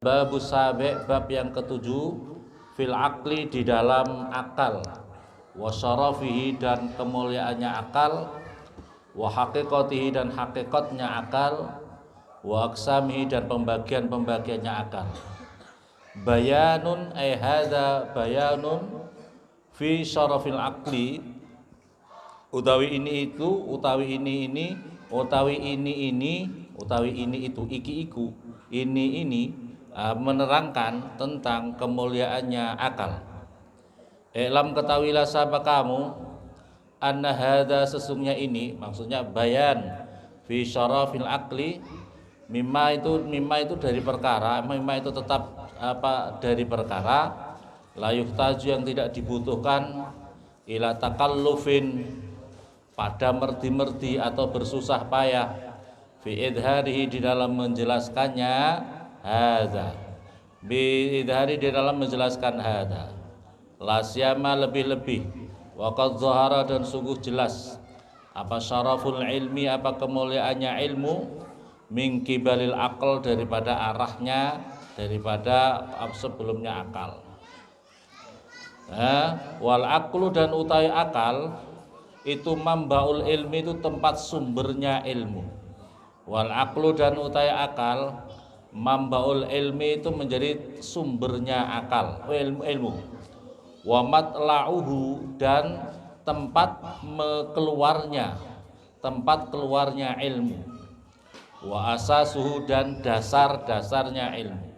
Babu sabi' bab yang ketujuh fil akli di dalam akal, wa syarafihi dan kemuliaannya akal, wa haqiqatihi dan hakikatnya akal, wa aqsamihi dan pembagian-pembagiannya akal. Bayanun ay hadza bayanun fi syarafil akli, utawi ini itu, utawi ini utawi ini utawi ini itu, iki iku, ini menerangkan tentang kemuliaannya akal. I'lam ketahuilah sahabat kamu, anna hadza sesungguhnya ini, maksudnya bayan fi syarafil akli, mimma itu dari perkara, mimma itu tetap dari perkara, la yuhtaju yang tidak dibutuhkan, ila takallufin pada merdi-merdi atau bersusah payah, fi idharihi di dalam menjelaskannya, hadza bi idhari di dalam menjelaskan hadza, la siyama lebih-lebih, wa qad zahara dan sungguh jelas, apa syaraful ilmi, apa kemuliaannya ilmu, min kibalil aql daripada arahnya, daripada sebelumnya akal. Wal aqlu dan utai akal itu mambaul ilmi, itu tempat sumbernya ilmu. Wal aqlu dan utai akal, mambaul ilmi itu menjadi sumbernya akal, ilmu. Wa matla'uhu dan tempat keluarnya ilmu. Wa asasuhu dan dasar-dasarnya ilmu.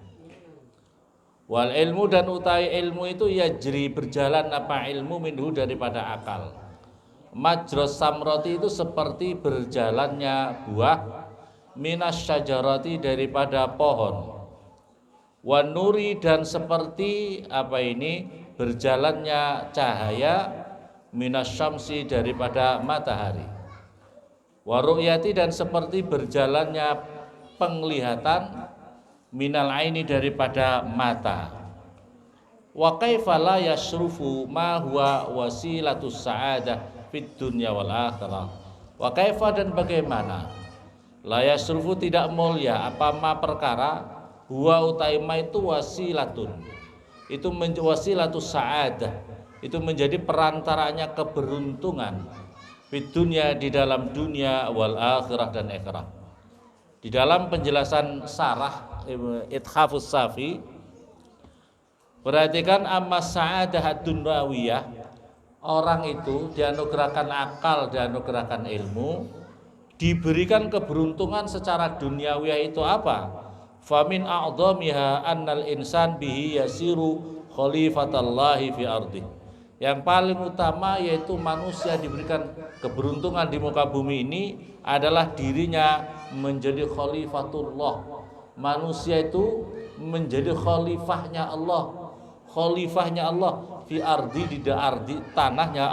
Wal ilmu dan utai ilmu itu yajri berjalan apa ilmu minhu daripada akal. Majros samroti itu seperti berjalannya buah, minas syajarati daripada pohon, wan nuri dan seperti berjalannya cahaya, minas syamsi daripada matahari, wa ru'yati dan seperti berjalannya penglihatan, minal aini daripada mata. Wa kaifa la yasrufu ma huwa wasilatus sa'adah fid dunya wal akhirah. Wa kaifa dan bagaimana, la yasrufu tidak mulia apa ma perkara, huwa utaima itu wasilatun, itu wasilatus sa'adah, itu menjadi perantaranya keberuntungan, fid dunya di dalam dunia, wal akhirah dan akhirat. Di dalam penjelasan sarah Ithafus Safi, perhatikan, amma sa'adah dunyawiyah, orang itu dianugerahkan akal, dianugerahkan ilmu, diberikan keberuntungan secara duniawiyah itu apa? Famin a'dhamiha annal insan bihi yasiru khalifatallahi fi ardi. Yang paling utama yaitu manusia diberikan keberuntungan di muka bumi ini adalah dirinya menjadi khalifatullah. Manusia itu menjadi khalifahnya Allah, fi ardi, di ardi tanahnya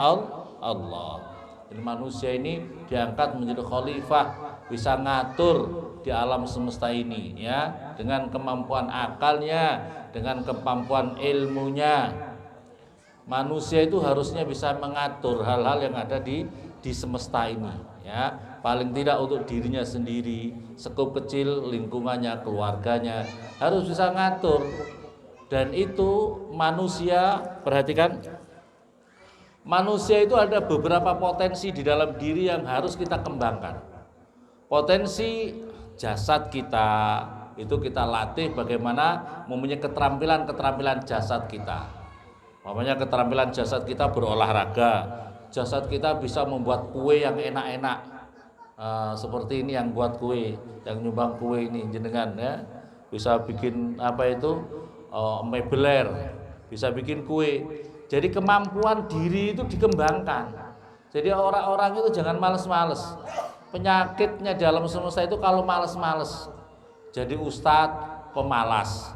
Allah. Jadi manusia ini diangkat menjadi khalifah, bisa ngatur di alam semesta ini ya, dengan kemampuan akalnya, dengan kemampuan ilmunya. Manusia itu harusnya bisa mengatur hal-hal yang ada di semesta ini ya, paling tidak untuk dirinya sendiri, sekup kecil lingkungannya, keluarganya, harus bisa ngatur. Dan itu manusia, perhatikan, manusia itu ada beberapa potensi di dalam diri yang harus kita kembangkan. Potensi jasad kita itu kita latih bagaimana mempunyai keterampilan jasad kita. Namanya keterampilan jasad kita berolahraga, jasad kita bisa membuat kue yang enak-enak, seperti ini yang buat kue, yang nyumbang kue ini jenengan ya, bisa bikin mebeler, bisa bikin kue. Jadi kemampuan diri itu dikembangkan. Jadi orang-orang itu jangan males-males. Penyakitnya dalam semesta itu kalau males-males. Jadi ustadz pemalas,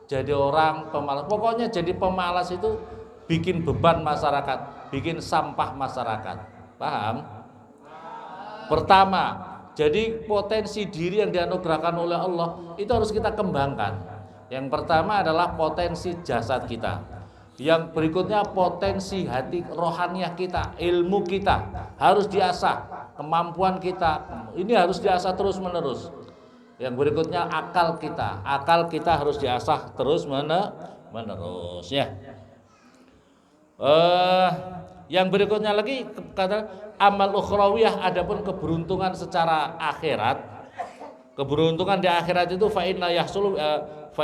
jadi orang pemalas. Pokoknya jadi pemalas itu bikin beban masyarakat, bikin sampah masyarakat. Paham? Pertama, jadi potensi diri yang dianugerahkan oleh Allah itu harus kita kembangkan. Yang pertama adalah potensi jasad kita. Yang berikutnya potensi hati rohaniah kita, ilmu kita harus diasah, kemampuan kita ini harus diasah terus menerus. Yang berikutnya akal kita. Akal kita harus diasah terus menerus ya. Yang berikutnya lagi kata amal ukhrawiyah, adapun keberuntungan secara akhirat. Keberuntungan di akhirat itu fa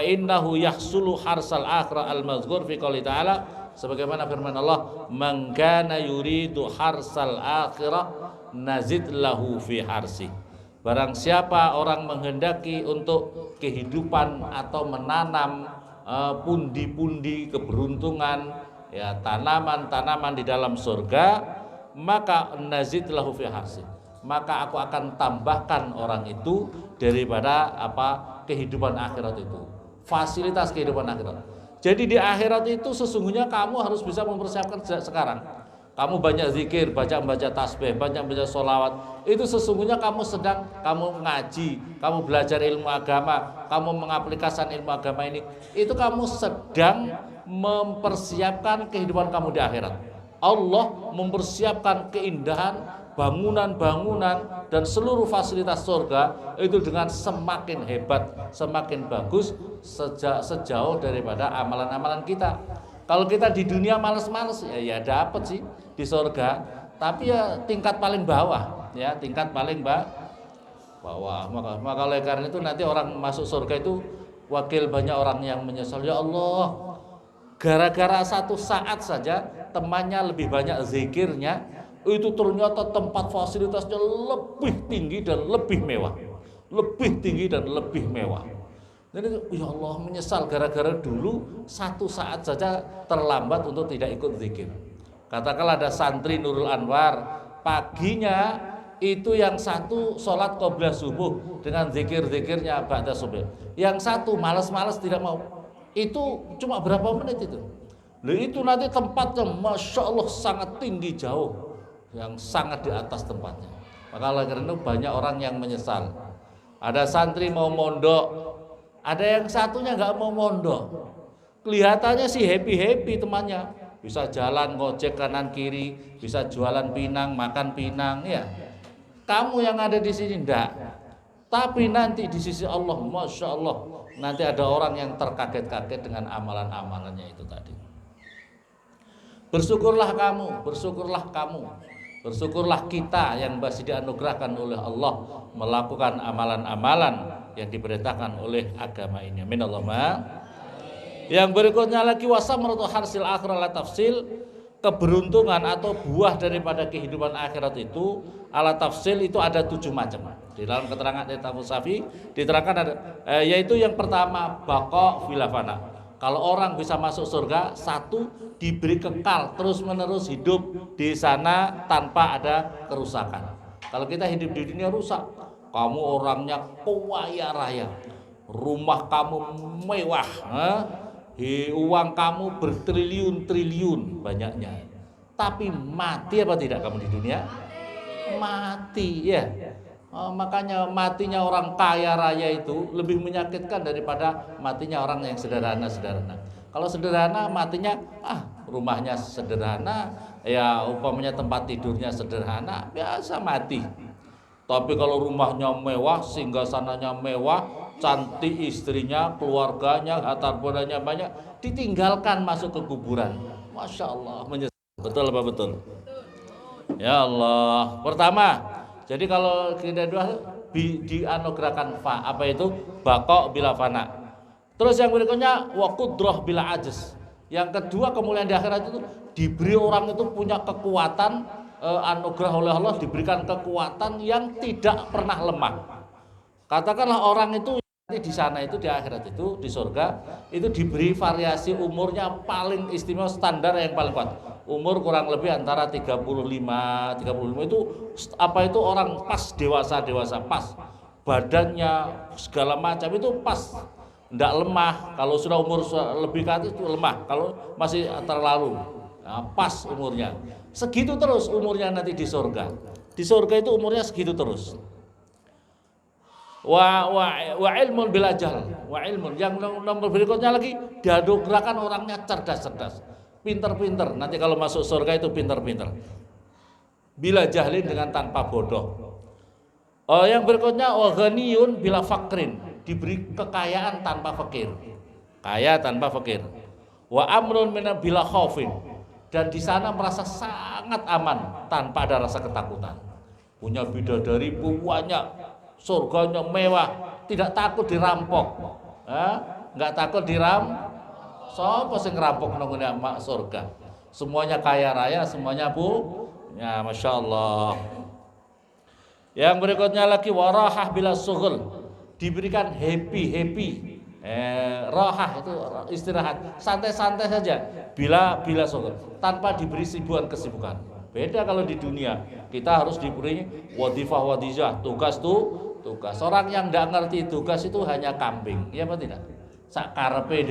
innahu yahsulu harsal akhirah al-mazkur fi qouli ta'ala, sebagaimana firman Allah, man kana yuridu harsal akhirah nazid lahu fi harsi. Barang siapa orang menghendaki untuk kehidupan atau menanam pundi-pundi keberuntungan, ya tanaman-tanaman di dalam surga, maka nazid lahu fi harsi, maka aku akan tambahkan orang itu daripada kehidupan akhirat itu, fasilitas kehidupan akhirat. Jadi di akhirat itu sesungguhnya kamu harus bisa mempersiapkan sejak sekarang. Kamu banyak zikir, baca tasbih, banyak baca sholawat, itu sesungguhnya kamu ngaji, kamu belajar ilmu agama, kamu mengaplikasikan ilmu agama ini, itu kamu sedang mempersiapkan kehidupan kamu di akhirat. Allah mempersiapkan keindahan bangunan-bangunan dan seluruh fasilitas surga itu dengan semakin hebat, semakin bagus sejauh daripada amalan-amalan kita. Kalau kita di dunia males-males ya dapat sih di surga, tapi ya tingkat paling bawah, ya tingkat paling bawah. Maka oleh karena itu nanti orang masuk surga itu wakil banyak orang yang menyesal, ya Allah, gara-gara satu saat saja temannya lebih banyak zikirnya, itu ternyata tempat fasilitasnya lebih tinggi dan lebih mewah, lebih tinggi dan lebih mewah. Jadi ya Allah menyesal gara-gara dulu satu saat saja terlambat untuk tidak ikut zikir. Katakanlah ada santri Nurul Anwar, paginya itu yang satu sholat qobliyah subuh dengan zikir-zikirnya ba'da subuh, yang satu malas-malas tidak mau. Itu cuma berapa menit itu. Nah, itu nanti tempatnya Masya Allah sangat tinggi jauh, yang sangat di atas tempatnya. Maka oleh karena itu banyak orang yang menyesal. Ada santri mau mondok, ada yang satunya nggak mau mondok. Kelihatannya sih happy temannya, bisa jalan ngojek kanan kiri, bisa jualan pinang, makan pinang ya. Kamu yang ada di sini enggak. Tapi nanti di sisi Allah, Masya Allah, nanti ada orang yang terkaget-kaget dengan amalan-amalannya itu tadi. Bersyukurlah kamu, berssyukurlah kita yang masih dianugerahkan oleh Allah melakukan amalan-amalan yang diperintahkan oleh agama ini. Amin Allahumma. Yang berikutnya lagi wasamratu harsil akhirah la tafsil, keberuntungan atau buah daripada kehidupan akhirat itu ala tafsil itu ada 7 macam. Di dalam keterangan dari Abu Syafi'i diterangkan ada yaitu yang pertama baqa filafana. Kalau orang bisa masuk surga, satu diberi kekal terus menerus hidup di sana tanpa ada kerusakan. Kalau kita hidup di dunia rusak, kamu orangnya kaya raya, rumah kamu mewah, uang kamu bertriliun-triliun banyaknya, tapi mati apa tidak kamu di dunia? Mati ya. Makanya matinya orang kaya raya itu lebih menyakitkan daripada matinya orang yang sederhana. Kalau sederhana matinya rumahnya sederhana, ya umpamanya tempat tidurnya sederhana, biasa mati. Tapi kalau rumahnya mewah, singgasananya mewah, cantik istrinya, keluarganya, harta bondanya banyak, ditinggalkan masuk ke kuburan. Masya Allah, menyesal. Betul apa betul? Ya Allah. Pertama, jadi kalau kita dua dianugerahkan apa itu? Baqa bila fana. Terus yang berikutnya wa qudrah bila ajiz. Yang kedua kemuliaan di akhirat itu diberi orang itu punya kekuatan, anugerah oleh Allah, diberikan kekuatan yang tidak pernah lemah. Katakanlah orang itu di sana itu di akhirat itu di surga itu diberi variasi umurnya paling istimewa, standar yang paling kuat. Umur kurang lebih antara 35 itu itu orang pas dewasa pas. Badannya segala macam itu pas. Tidak lemah. Kalau sudah umur lebih ke atas itu lemah. Kalau masih terlalu pas umurnya. Segitu terus umurnya nanti di surga. Di surga itu umurnya segitu terus. Wa ilmun bila jahl. Wa ilmun. Yang nomor berikutnya lagi dianugerahkan orangnya cerdas. Pinter-pinter. Nanti kalau masuk surga itu pinter-pinter. Bila jahlin dengan tanpa bodoh. Oh, yang berikutnya wa ghaniyun bila fakrin, diberi kekayaan tanpa fakir. Kaya tanpa fakir. Wa amrun min bila khaufin, dan di sana merasa sangat aman tanpa ada rasa ketakutan. Punya bidadari banyak, surganya mewah, tidak takut dirampok. Enggak takut sapa sing ngerampok nang mak surga. Semuanya kaya raya, semuanya ya Masya Allah. Yang berikutnya lagi warahah bila sughul, diberikan happy. Rahah itu istirahat, santai-santai saja bila sughul, tanpa diberi kesibukan. Beda kalau di dunia, kita harus diberi wadifah, tugas. Orang yang tidak ngerti tugas itu hanya kambing, ya apa tidak? Sakarepe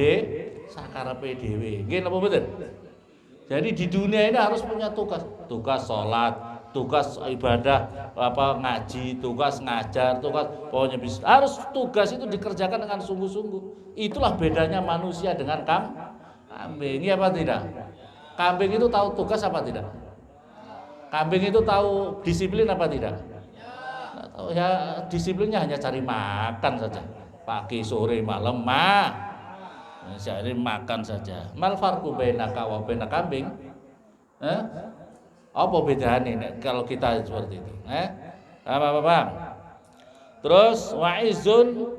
dhewe. Nggih napa mboten? Jadi di dunia ini harus punya tugas sholat, tugas ibadah, ngaji, tugas ngajar, pokoknya harus tugas itu dikerjakan dengan sungguh-sungguh. Itulah bedanya manusia dengan kambing, ya apa tidak? Kambing itu tahu tugas apa tidak? Kambing itu tahu disiplin apa tidak? Ya disiplinnya hanya cari makan saja, pagi, sore, malam, cari makan saja. Mal farqu bainaka wa baina kambing? Apa bedanya kalau kita seperti itu? Paham? Terus wa'izun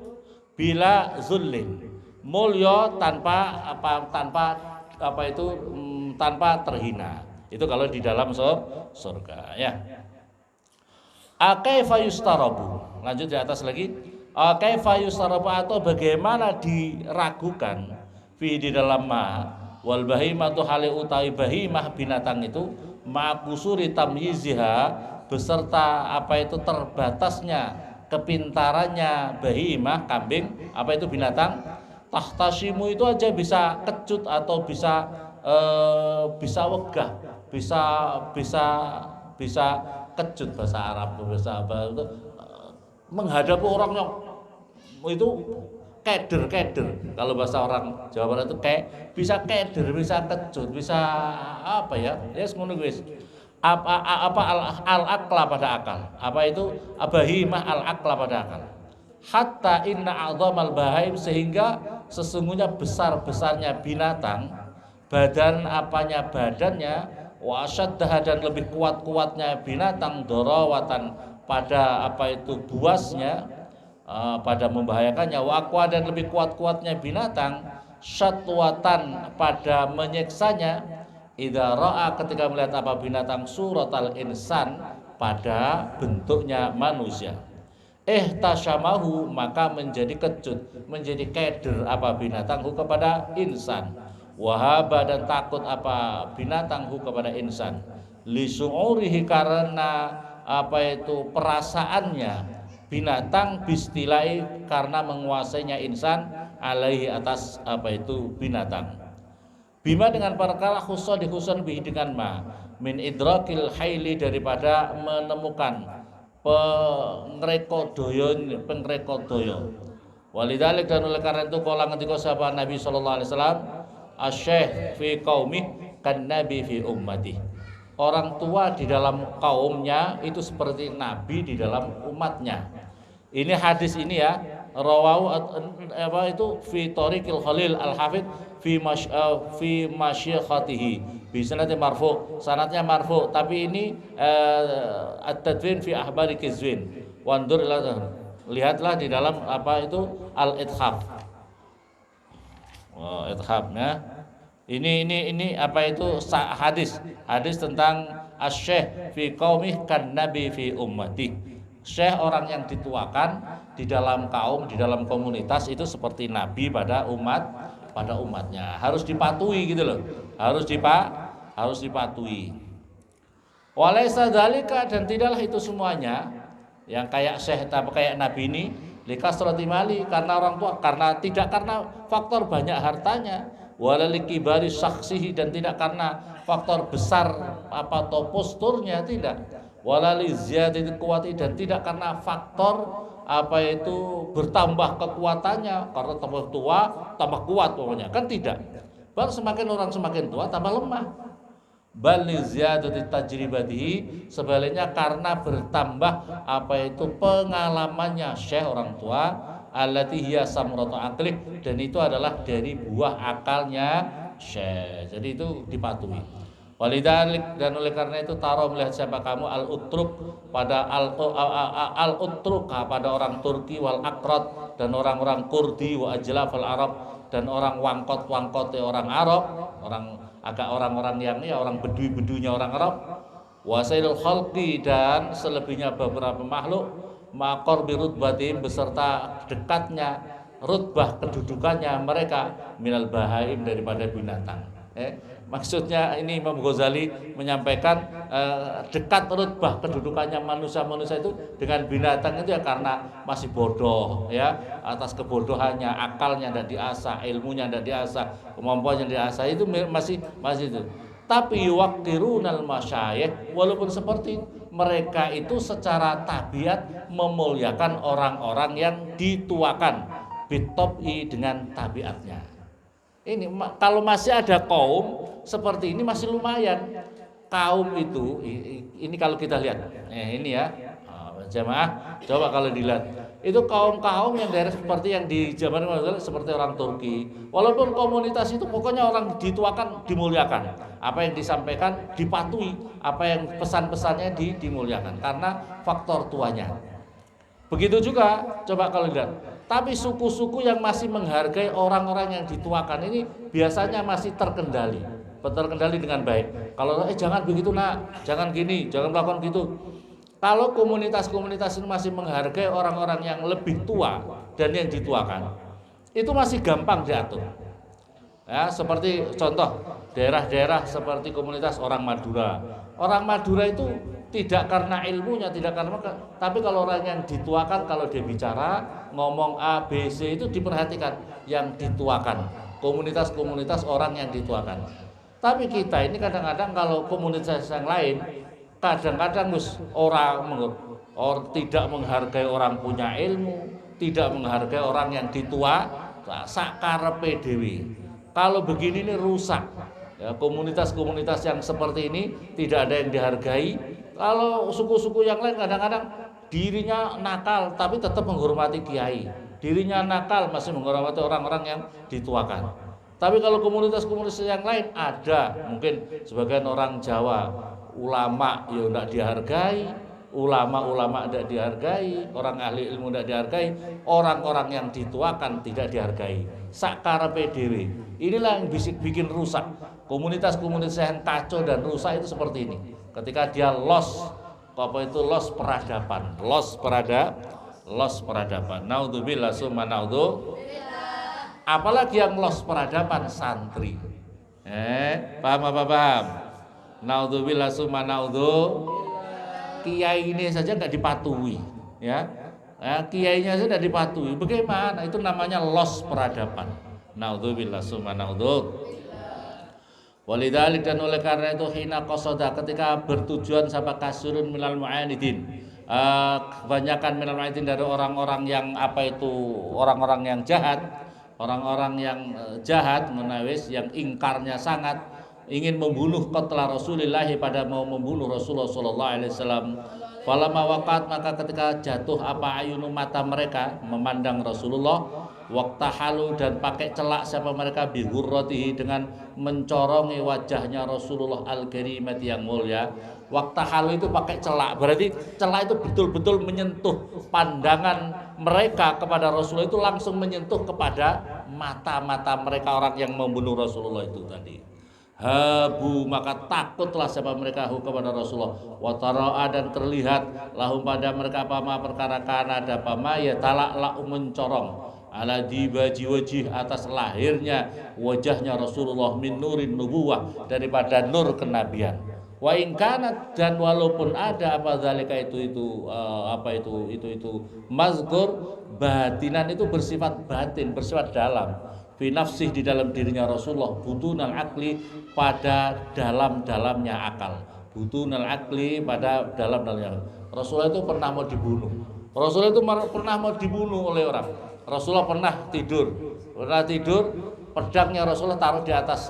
bila zullin, mulya tanpa terhina. Itu kalau di dalam surga, ya. Kaifa yustarabu. Lanjut di atas lagi. Kaifa yustarabu, atau bagaimana diragukan fi di dalam wal bahimatu hale utawi bahimah binatang itu ma'kusuri tamyiziha, beserta terbatasnya kepintarannya bahimah kambing, binatang, tahtashimu itu aja bisa kecut atau bisa wegah, bisa kecut, bahasa Arab bahasa apa itu, menghadapi orang yang itu keder. Kalau bahasa orang Jawa Barat itu bisa keder, bisa kecut, bisa ngono guys. Al-aqla pada akal. Bahimah al-aqla pada akal. Hatta inna a'dhamal bahaim, sehingga sesungguhnya besar-besarnya binatang, badannya, wa asyaddaha, dan lebih kuat-kuatnya binatang, dorawatan pada buasnya, pada membahayakannya, wa aqwa, dan lebih kuat-kuatnya binatang, syatwatan pada menyiksanya, idza ra'a, ketika melihat binatang, suratal insan, pada bentuknya manusia, tasyamahu, maka menjadi kecut, menjadi keder binatang kepada insan, wahaba, dan takut binatang kepada insan, li su'urihi, karena perasaannya binatang, bistilai, karena menguasainya insan, alaihi, atas binatang, bima, dengan perkara khusun bihi, dengan min idrakil haili, daripada menemukan pengrekodaya. Walidalik, dan oleh karena itu kala ngendika sahabat Nabi sallallahu alaihi wasallam, asyekh fi qaumih kan nabi fi ummati, orang tua di dalam kaumnya itu seperti nabi di dalam umatnya. Ini hadis ini ya, rawahu fi tariqil Khalil al-Hafidh fi masyikhatihi bi sanadin marfu, sanadnya marfu, tapi ini at-tadwin fi ahbari kizwin, wandur, lihatlah di dalam al-ithaf. Ithafnya ini hadis tentang asy-syekh fi qaumih kan nabi fi ummati. Syekh, orang yang dituakan di dalam kaum, di dalam komunitas, itu seperti nabi pada umatnya. Harus dipatuhi gitu loh. Harus dipatuhi. Walaysa dzalika, dan tidaklah itu semuanya yang kayak syekh kayak nabi ini, likasrati mali, karena orang tua, tidak karena faktor banyak hartanya, walaliki saksihi, dan tidak karena faktor besar atau posturnya, tidak, walali ziyadati kuwati, dan tidak karena faktor bertambah kekuatannya, karena tambah tua tambah kuat, pokoknya kan tidak. Baru semakin orang semakin tua tambah lemah. bal li ziyadati tajribatihi, sebaliknya karena bertambah apa itu pengalamannya syekh orang tua, allati hiya samratu aqli, dan itu adalah dari buah akalnya syekh. Jadi itu dipatuhi. Walidalik, dan oleh karena itu taro melihat siapa kamu al-utruk pada al-utruk pada orang Turki wal akrat dan orang-orang Kurdi wa ajlaf al-Arab dan orang wangkot orang Arab, orang-orang yang ya orang bedui-bedunya orang Arab, wasailul khalqi, dan selebihnya beberapa makhluk, maqor birutbatim, beserta dekatnya rutbah kedudukannya mereka minal bahaim, daripada binatang. Maksudnya ini Imam Ghazali menyampaikan dekat rutbah kedudukannya manusia itu dengan binatang itu ya karena masih bodoh, ya, atas kebodohannya, akalnya tidak diasah, ilmunya tidak diasah, kemampuannya diasah, itu masih itu. Tapi waqtirunal masyayikh, walaupun seperti mereka itu secara tabiat memuliakan orang-orang yang dituakan bitobi, dengan tabiatnya. Ini kalau masih ada kaum seperti ini masih lumayan. Kaum itu ini kalau kita lihat, ini ya jamaah, coba kalau dilihat itu kaum-kaum yang daerah seperti yang di zaman seperti orang Turki, walaupun komunitas itu pokoknya orang dituakan dimuliakan, apa yang disampaikan dipatuhi, apa yang pesan-pesannya dimuliakan karena faktor tuanya. Begitu juga coba kalau lihat. Tapi suku-suku yang masih menghargai orang-orang yang dituakan ini biasanya masih terkendali dengan baik. Kalau jangan begitu nak, jangan gini, jangan melakukan gitu. Kalau komunitas-komunitas ini masih menghargai orang-orang yang lebih tua dan yang dituakan, itu masih gampang diatur. Ya, seperti contoh daerah-daerah seperti komunitas orang Madura. Orang Madura itu tidak karena ilmunya, tidak karena, tapi kalau orang yang dituakan, kalau dia bicara ngomong A, B, C itu diperhatikan yang dituakan, komunitas-komunitas orang yang dituakan. Tapi kita ini kadang-kadang kalau komunitas yang lain, kadang-kadang orang tidak menghargai orang punya ilmu, tidak menghargai orang yang ditua, sakarepe dhewe. Kalau begini ini rusak. Ya, komunitas-komunitas yang seperti ini tidak ada yang dihargai. Kalau suku-suku yang lain kadang-kadang dirinya nakal tapi tetap menghormati kiai, dirinya nakal masih menghormati orang-orang yang dituakan. Tapi kalau komunitas-komunitas yang lain ada, mungkin sebagian orang Jawa, ulama ya tidak dihargai, ulama-ulama tidak dihargai, orang ahli ilmu tidak dihargai, orang-orang yang dituakan tidak dihargai. Sakarepe dhewe. Inilah yang bikin rusak. Komunitas-komunitas yang kacau dan rusak itu seperti ini. Ketika dia lost peradaban. Naudzubillah summa naudzubillah. Apalagi yang lost peradaban, santri. Paham? Naudzubillah summa naudzubillah. Kiai ini saja nggak dipatuhi, ya. Kiainya saja tidak dipatuhi. Bagaimana? Itu namanya lost peradaban. Naudzubillah summa naudzubillah. Walidalik, dan oleh karena itu hina qasoda, ketika bertujuan sama kasurun minal mu'anidin, kebanyakan minal mu'anidin dari orang-orang yang orang-orang yang jahat, menawis yang ingkarnya sangat, ingin membunuh qatla Rasulillah, pada mau membunuh Rasulullah sallallahu alaihi wasallam. Falamma waqat, maka ketika jatuh ayunu mata mereka memandang Rasulullah, waqtahalu, dan pakai celak siapa mereka, bihurratihi, dengan mencorongi wajahnya Rasulullah al-karimat yang mulia. Waqtahalu itu pakai celak, berarti celak itu betul-betul menyentuh pandangan mereka kepada Rasulullah, itu langsung menyentuh kepada mata-mata mereka orang yang membunuh Rasulullah itu tadi. Habu, maka takutlah siapa mereka kepada Rasulullah. Watara'a, dan terlihat lahum pada mereka apa perkara kana ada pama ya talak mencorong ala dibaji wajih, atas lahirnya wajahnya Rasulullah, min nurin nubuwah, daripada nur kenabian. Wa in kanat, dan walaupun ada apa zalika itu mazkur batinan, itu bersifat batin, bersifat dalam, fi nafsih, di dalam dirinya Rasulullah, butunal akli, pada dalam-dalamnya akal, butunal akli, pada dalam-dalamnya. Rasulullah itu pernah mau dibunuh. Rasulullah itu pernah mau dibunuh oleh orang. Rasulullah pernah tidur, pedangnya Rasulullah taruh di atas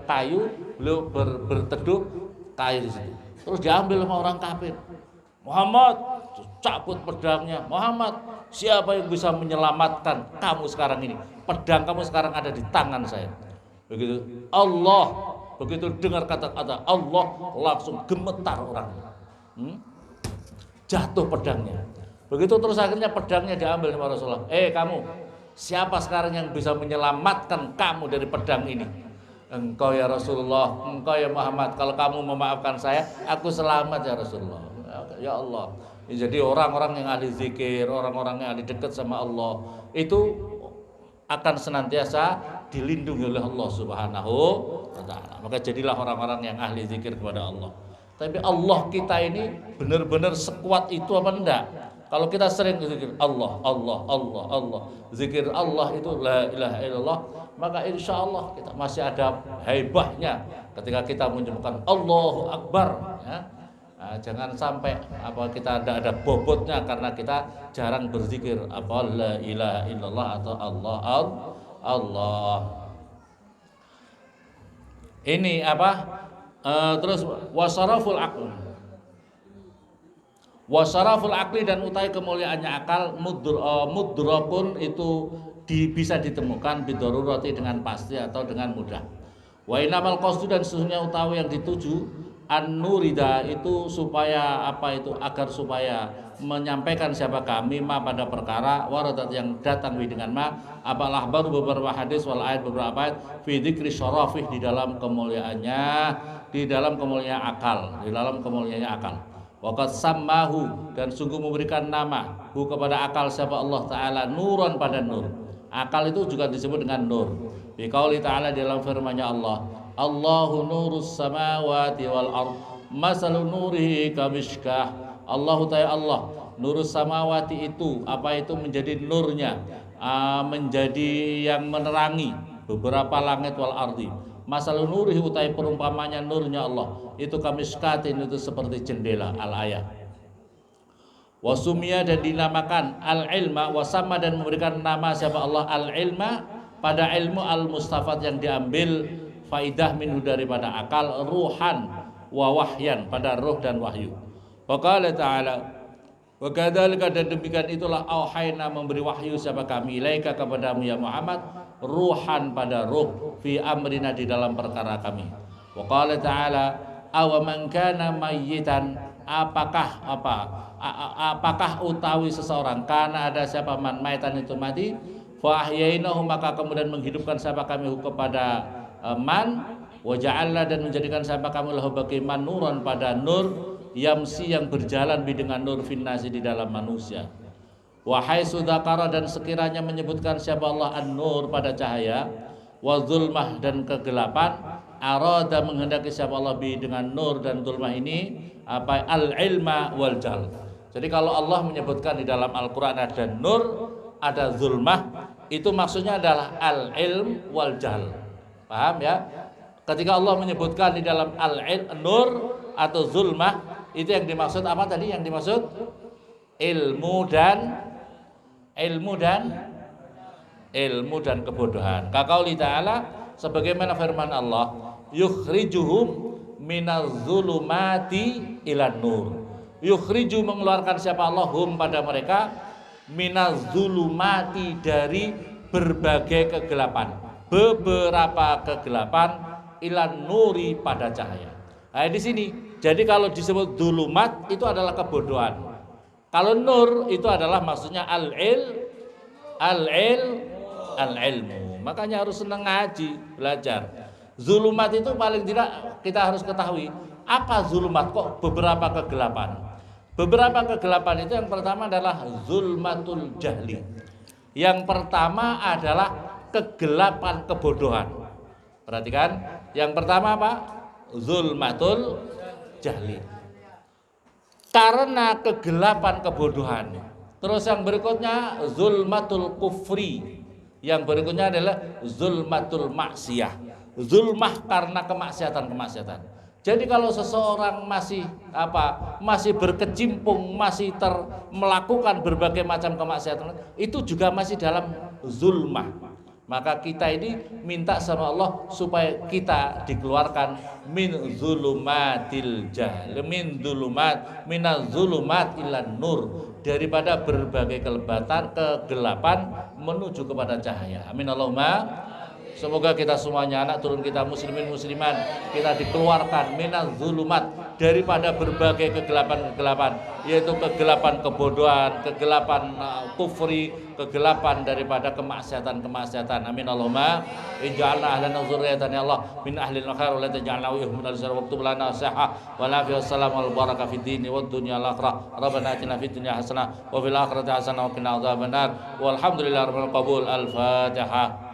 kayu, beliau berteduh, kair di situ. Terus diambil sama orang kafir. Muhammad, cabut pedangnya. Muhammad, siapa yang bisa menyelamatkan kamu sekarang ini? Pedang kamu sekarang ada di tangan saya. Begitu Allah, begitu dengar kata-kata Allah, langsung gemetar orang. Jatuh pedangnya. Begitu terus akhirnya pedangnya diambil sama Rasulullah. Kamu, siapa sekarang yang bisa menyelamatkan kamu dari pedang ini? Engkau ya Rasulullah, engkau ya Muhammad. Kalau kamu memaafkan saya, aku selamat ya Rasulullah. Ya Allah. Jadi orang-orang yang ahli zikir, orang-orang yang ahli dekat sama Allah, itu akan senantiasa dilindungi oleh Allah Subhanahu wa taala. Maka jadilah orang-orang yang ahli zikir kepada Allah. Tapi Allah kita ini benar-benar sekuat itu apa enggak? Kalau kita sering zikir Allah, Allah, Allah, Allah, zikir Allah itu la ilaha illallah, maka insya Allah kita masih ada haibahnya ketika kita menyebutkan Allahu Akbar. Ya. Nah, jangan sampai kita ada bobotnya karena kita jarang berzikir la ilaha illallah atau Allah, Allah. Ini terus wasaraful aql. Wasaraful aqli dan utai kemuliaannya akal mudrakun itu bisa ditemukan bidorurati dengan pasti atau dengan mudah. Wa inamal qasdu dan sesungguhnya utawi yang dituju an-nurida itu supaya agar supaya menyampaikan siapa kami pada perkara waradat yang datang dengan apalah baru beberapa hadis wal ayat beberapa ayat fi dzikri syarafih di dalam kemuliaannya akal. Waqad sammahu dan sungguh memberikan nama kepada akal siapa Allah Ta'ala nuron pada nur. Akal itu juga disebut dengan nur. Biqauli ta'ala dalam firman-Nya Allah, Allahu nurus samawati wal ard masalu nurihi kamishkah. Allahu Ta'ala Allah nurus samawati itu menjadi nurnya, menjadi yang menerangi beberapa langit wal ardi. Masalah nurihi utai perumpamanya nurnya Allah itu kamiskatin itu seperti jendela al-ayat. Wasumia dan dinamakan al-ilma wasama dan memberikan nama siapa Allah al-ilma pada ilmu al-mustafad yang diambil faidah minhu daripada akal ruhan wa wahyan pada ruh dan wahyu. Waqala ta'ala wa kadzalika dan demikian itulah auhayna memberi wahyu siapa kami ilaika kepadamu ya Muhammad ruhan pada ruh fi amrina di dalam perkara kami. Wa qala ta'ala aw man kana mayyitan apakah utawi seseorang karena ada siapa man mayyitan itu mati fa ahyainahu maka kemudian menghidupkan siapa kami kepada man wa ja'alna dan menjadikan siapa kami lahu bagi man nuran pada nur yamsi yang berjalan dengan nur finnasi di dalam manusia. Wahai sudakara dan sekiranya menyebutkan siapa Allah an-nur pada cahaya wa zulmah dan kegelapan arada menghendaki siapa Allah dengan nur dan zulmah ini al-ilma wal jahl. Jadi kalau Allah menyebutkan di dalam Al-Quran ada nur ada zulmah itu maksudnya adalah al-ilm wal jahl. Paham ya? Ketika Allah menyebutkan di dalam al-nur atau zulmah itu yang dimaksud apa tadi? Yang dimaksud ilmu dan kebodohan. Kaqauli ta'ala sebagaimana firman Allah, yukhrijuhum minaz-zulumati ilan nur. Yukhriju mengeluarkan siapa Allah hum pada mereka minaz-zulumati dari berbagai kegelapan, beberapa kegelapan ilan nuri pada cahaya. Nah, di sini jadi kalau disebut zulumat itu adalah kebodohan. Kalau nur itu adalah maksudnya al-ilmu. Makanya harus senang ngaji, belajar. Zulumat itu paling tidak kita harus ketahui apa zulumat kok beberapa kegelapan. Beberapa kegelapan itu yang pertama adalah zulmatul jahli. Yang pertama adalah kegelapan kebodohan. Perhatikan, yang pertama apa? Zulmatul jahli. Karena kegelapan kebodohan. Terus yang berikutnya zulmatul kufri. Yang berikutnya adalah zulmatul maksiyah. Zulmah karena kemaksiatan. Jadi kalau seseorang masih berkecimpung, masih melakukan berbagai macam kemaksiatan, itu juga masih dalam zulmah. Maka kita ini minta sama Allah supaya kita dikeluarkan min zulumatil jahl, minaz zulumat ilan nur, daripada berbagai kegelapan menuju kepada cahaya. Amin Allahumma. Semoga kita semuanya, anak turun kita, muslimin muslimat, kita dikeluarkan minaz zulumat, daripada berbagai kegelapan, yaitu kegelapan kebodohan, kegelapan kufri, kegelapan daripada kemaksiatan. Amin Allahumma. Ij'alna ahlan dzurriyyatan ya Allah min ahlil khair wa la taj'alna minal zalimin waktub lana sihah wa lafiya wassalam wal baraka fid dini wad dunya wal akhirah. Rabbana atina fid dunya hasanah wa fil akhirati hasanah wa qina adzabannar. Walhamdulillahirabbil qabul. Al-Fatihah.